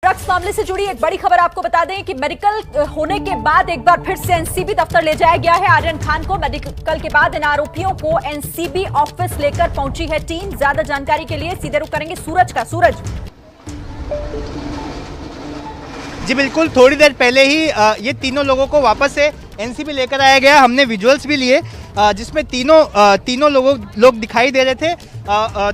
Drugs मामले से जुड़ी एक बड़ी खबर आपको बता दें कि मेडिकल होने के बाद एक बार फिर से एनसीबी दफ्तर ले जाया गया है आर्यन खान को। मेडिकल के बाद इन आरोपियों को एनसीबी ऑफिस लेकर पहुंची है टीम। ज्यादा जानकारी के लिए सीधे रुख करेंगे सूरज का। सूरज जी बिल्कुल, थोड़ी देर पहले ही ये तीनों लोगों को वापस से एनसीबी लेकर आया गया। हमने विजुअल्स भी लिए जिसमें तीनों लोग दिखाई दे रहे थे।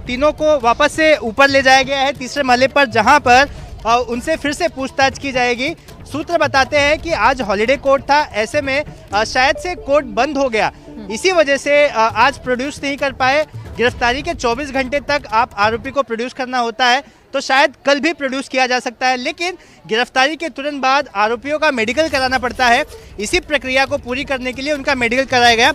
तीनों को वापस से ऊपर ले जाया गया है तीसरे महले पर, जहां पर उनसे फिर से पूछताछ की जाएगी। सूत्र बताते हैं कि आज हॉलिडे कोर्ट था, ऐसे में शायद से कोर्ट बंद हो गया, इसी वजह से आज प्रोड्यूस नहीं कर पाए। गिरफ्तारी के 24 घंटे तक आप आरोपी को प्रोड्यूस करना होता है, तो शायद कल भी प्रोड्यूस किया जा सकता है, लेकिन गिरफ्तारी के तुरंत बाद आरोपियों का मेडिकल कराना पड़ता है। इसी प्रक्रिया को पूरी करने के लिए उनका मेडिकल कराया गया।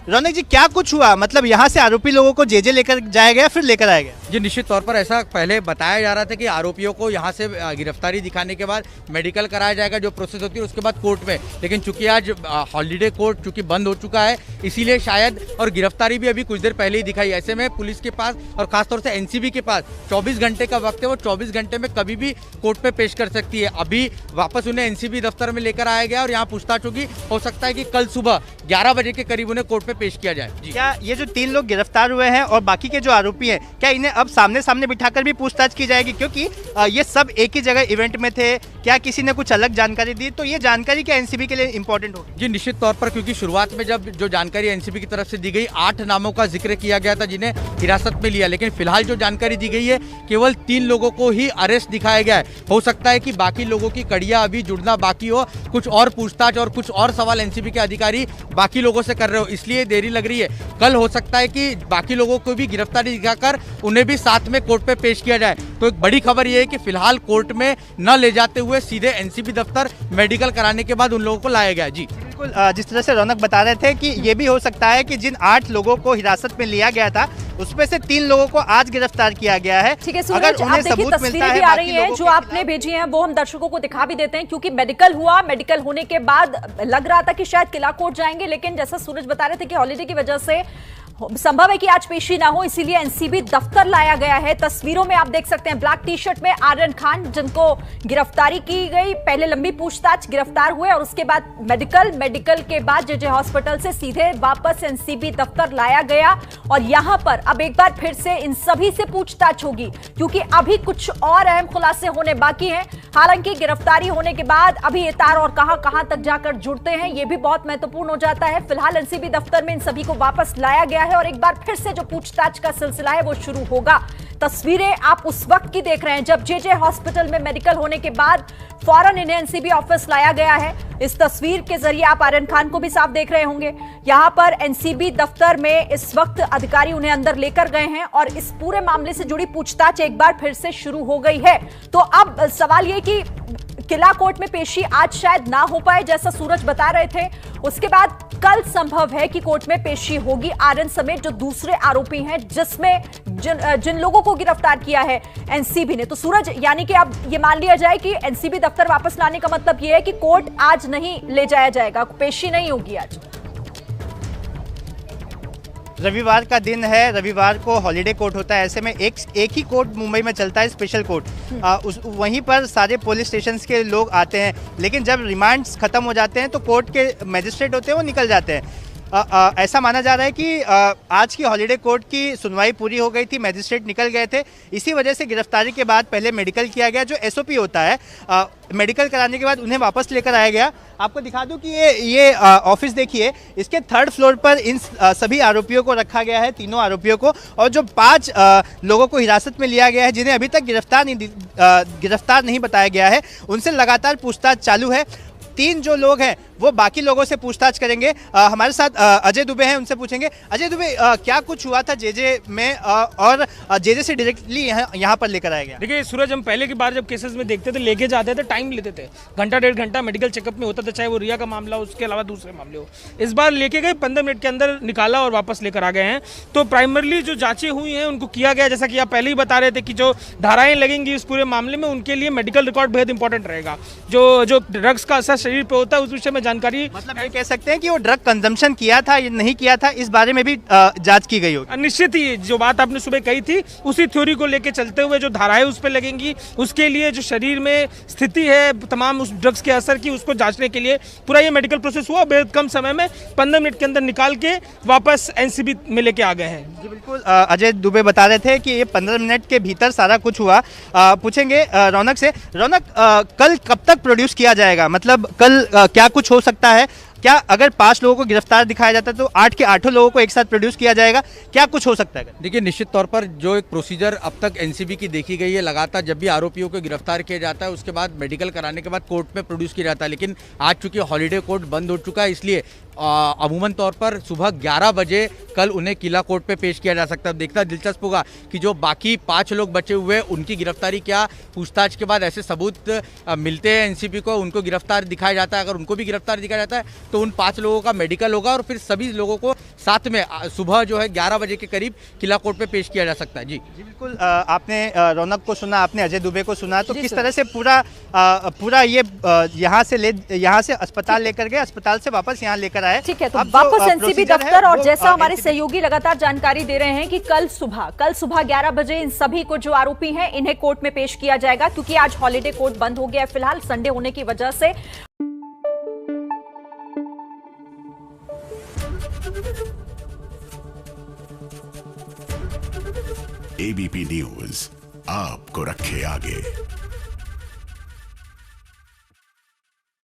रौनक जी, क्या कुछ हुआ? मतलब यहाँ से आरोपी लोगों को जेजे लेकर जाया गया, फिर लेकर आया गया? जी निश्चित तौर पर ऐसा पहले बताया जा रहा था कि आरोपियों को यहाँ से गिरफ्तारी दिखाने के बाद मेडिकल कराया जाएगा, जो प्रोसेस होती है उसके बाद कोर्ट में। लेकिन चूंकि आज हॉलीडे कोर्ट चूंकि बंद हो चुका है, इसीलिए शायद, और गिरफ्तारी भी अभी कुछ देर पहले ही दिखाई, ऐसे में पुलिस के पास और खासतौर से एनसीबी के पास 24 घंटे का वक्त है। वो 24 घंटे में कभी भी कोर्ट में पेश कर सकती है। अभी वापस उन्हें एनसीबी दफ्तर में लेकर आया गया और यहाँ पूछताछ होगी। हो सकता है कि कल सुबह 11 बजे के करीब उन्हें कोर्ट में पेश किया जाए। जी। क्या ये जो 3 लोग गिरफ्तार हुए हैं और बाकी के जो आरोपी हैं, क्या इन्हें अब सामने सामने बिठाकर भी पूछताछ की जाएगी? क्योंकि ये सब एक ही जगह इवेंट में थे, क्या किसी ने कुछ अलग जानकारी दी? तो ये जानकारी क्या एनसीबी के लिए इंपॉर्टेंट होगी? जी निश्चित तौर पर, क्योंकि शुरुआत में जब जो जानकारी एनसीबी की तरफ से दी गई, 8 नामों का जिक्र किया गया था जिन्हें हिरासत में लिया, लेकिन फिलहाल जो जानकारी दी गई है केवल 3 लोगों को ही अरेस्ट दिखाया गया है। हो सकता है कि बाकी लोगों की कड़ियां अभी जुड़ना बाकी हो, कुछ और पूछताछ और कुछ और सवाल एनसीबी के अधिकारी बाकी लोगों से कर रहे हो, इसलिए देरी लग रही है। कल हो सकता है कि बाकी लोगों को भी गिरफ्तारी दिखाकर उन्हें भी साथ में कोर्ट पे पेश किया जाए। तो एक बड़ी खबर यह है कि फिलहाल कोर्ट में न ले जाते हुए सीधे एनसीबी दफ्तर मेडिकल कराने के बाद उन लोगों को लाया गया। जी बिल्कुल, जिस तरह से रौनक बता रहे थे कि ये भी हो सकता है कि जिन 8 लोगों को हिरासत में लिया गया था उसमें से 3 लोगों को आज गिरफ्तार किया गया है। ठीक है सूरज, आप देखिए तस्वीरें भी आ रही हैं जो आपने भेजी हैं, वो हम दर्शकों को दिखा भी देते हैं। क्योंकि मेडिकल हुआ, मेडिकल होने के बाद लग रहा था कि शायद किला कोर्ट जाएंगे, लेकिन जैसा सूरज बता रहे थे कि हॉलीडे की वजह से संभव है कि आज पेशी ना हो, इसीलिए एनसीबी दफ्तर लाया गया है। तस्वीरों में आप देख सकते हैं ब्लैक टी शर्ट में आर्यन खान, जिनको गिरफ्तारी की गई। पहले लंबी पूछताछ, गिरफ्तार हुए और उसके बाद मेडिकल के बाद जेजे हॉस्पिटल से सीधे वापस एनसीबी दफ्तर लाया गया। और यहां पर अब एक बार फिर से इन सभी से पूछताछ होगी, क्योंकि अभी कुछ और अहम खुलासे होने बाकी हैं। हालांकि गिरफ्तारी होने के बाद अभी ये तार और कहां तक जाकर जुड़ते हैं, ये भी बहुत महत्वपूर्ण हो जाता है। फिलहाल एनसीबी दफ्तर में इन सभी को वापस लाया गया है और एक बार फिर से जो पूछताछ का सिलसिला है वो शुरू होगा। तस्वीरें आप उस वक्त की देख रहे हैं जब जेजे हॉस्पिटल में मेडिकल होने के बाद फौरन इन्हें एनसीबी ऑफिस लाया गया है। इस तस्वीर के जरिए आप आर्यन खान को भी साफ देख रहे होंगे। यहां पर एनसीबी दफ्तर में इस वक्त अधिकारी उन्हें अंदर लेकर गए हैं और इस पूरे मामले से जुड़ी पूछताछ एक बार फिर से शुरू हो गई है। तो अब सवाल यह कि किला कोर्ट में पेशी आज शायद ना हो पाए, जैसा सूरज बता रहे थे। उसके बाद कल संभव है कि कोर्ट में पेशी होगी आर्यन समेत जो दूसरे आरोपी हैं, जिसमें जिन लोगों को गिरफ्तार किया है एनसीबी ने। तो सूरज, यानी कि अब ये मान लिया जाए कि एनसीबी दफ्तर वापस लाने का मतलब ये है कि कोर्ट आज नहीं ले जाया जाएगा, पेशी नहीं होगी आज। रविवार का दिन है, रविवार को हॉलीडे कोर्ट होता है, ऐसे में एक ही कोर्ट मुंबई में चलता है, स्पेशल कोर्ट। वहीं पर सारे पुलिस स्टेशंस के लोग आते हैं, लेकिन जब रिमांड्स खत्म हो जाते हैं तो कोर्ट के मजिस्ट्रेट होते हैं वो निकल जाते हैं। ऐसा माना जा रहा है कि आज की हॉलीडे कोर्ट की सुनवाई पूरी हो गई थी, मजिस्ट्रेट निकल गए थे, इसी वजह से गिरफ्तारी के बाद पहले मेडिकल किया गया, जो एसओपी होता है। मेडिकल कराने के बाद उन्हें वापस लेकर आया गया। आपको दिखा दूं कि ये ऑफिस देखिए, इसके 3rd फ्लोर पर इन सभी आरोपियों को रखा गया है, तीनों आरोपियों को। और जो 5 लोगों को हिरासत में लिया गया है, जिन्हें अभी तक गिरफ्तार नहीं बताया गया है, उनसे लगातार पूछताछ चालू है। 3 जो लोग हैं वो बाकी लोगों से पूछताछ करेंगे। हमारे साथ अजय दुबे हैं, उनसे पूछेंगे। अजय दुबे, क्या कुछ हुआ था जेजे में और जेजे से डायरेक्टली यहाँ पर लेकर आया गया? देखिए सूरज, हम पहले की बार जब केसेस में देखते थे, लेके जाते थे, टाइम लेते थे, घंटा 1.5 घंटा मेडिकल चेकअप में होता था, चाहे वो रिया का मामला हो, उसके अलावा दूसरे मामले हो। इस बार लेके गए, 15 मिनट के अंदर निकाला और वापस लेकर आ गए हैं। तो प्राइमरली जो जांचें हुई हैं उनको किया गया, जैसा कि आप पहले ही बता रहे थे कि जो धाराएं लगेंगी इस पूरे मामले में, उनके लिए मेडिकल रिकॉर्ड बेहद इंपॉर्टेंट रहेगा। जो ड्रग्स का असर शरीर पे होता है उस विषय में जानकारी मतलब ये कह सकते हैं कि वो ड्रग कंजम्पशन किया था या नहीं किया था, इस बारे में भी जांच की गई होगी। निश्चित ही जो बात आपने सुबह कही थी उसी थ्योरी को लेके चलते हुए जो धाराएं उस पर लगेंगी, उसके लिए जो शरीर में स्थिति है तमाम उस ड्रग्स के असर की, उसको जांचने के लिए पूरा ये मेडिकल प्रोसेस हुआ। बेहद कम समय में 15 मिनट के अंदर निकाल के वापस एनसीबी में लेके आ गए हैं। जी बिल्कुल, अजय दुबे बता रहे थे कि ये 15 मिनट के भीतर सारा कुछ हुआ। पूछेंगे रौनक से, रौनक कल कब तक प्रोड्यूस किया जाएगा, मतलब कल क्या कुछ हो सकता है? क्या अगर 5 लोगों को गिरफ्तार दिखाया जाता है तो 8 के 8 लोगों को एक साथ प्रोड्यूस किया जाएगा, क्या कुछ हो सकता है? देखिए, निश्चित तौर पर जो एक प्रोसीजर अब तक एनसीबी की देखी गई है, लगातार जब भी आरोपियों को गिरफ्तार किया जाता है उसके बाद मेडिकल कराने के बाद कोर्ट में प्रोड्यूस किया जाता है, लेकिन आज चूंकि हॉलीडे कोर्ट बंद हो चुका है इसलिए अमूमन तौर पर सुबह 11 बजे कल उन्हें किला कोर्ट पे पेश किया जा सकता है। देखना दिलचस्प होगा कि जो बाकी 5 लोग बचे हुए हैं उनकी गिरफ्तारी क्या पूछताछ के बाद ऐसे सबूत मिलते हैं एनसीबी को, उनको गिरफ्तार दिखाया जाता है। अगर उनको भी गिरफ्तार दिखाया जाता है तो उन 5 लोगों का मेडिकल होगा और फिर सभी लोगों को साथ में सुबह जो है 11 बजे के करीब किला कोर्ट पे पेश किया जा सकता है। जी बिल्कुल, आपने रौनक को सुना, आपने अजय दुबे को सुना, तो किस तरह से पूरा ये यहाँ से अस्पताल लेकर गए, अस्पताल से वापस यहाँ लेकर आए। ठीक है, तो वापस एनसीबी दफ्तर, और जैसा हमारे सहयोगी लगातार जानकारी दे रहे हैं कि कल सुबह 11 बजे इन सभी को जो आरोपी हैं इन्हें कोर्ट में पेश किया जाएगा, क्योंकि आज हॉलीडे कोर्ट बंद हो गया है फिलहाल संडे होने की वजह से। एबीपी न्यूज आपको रखे आगे।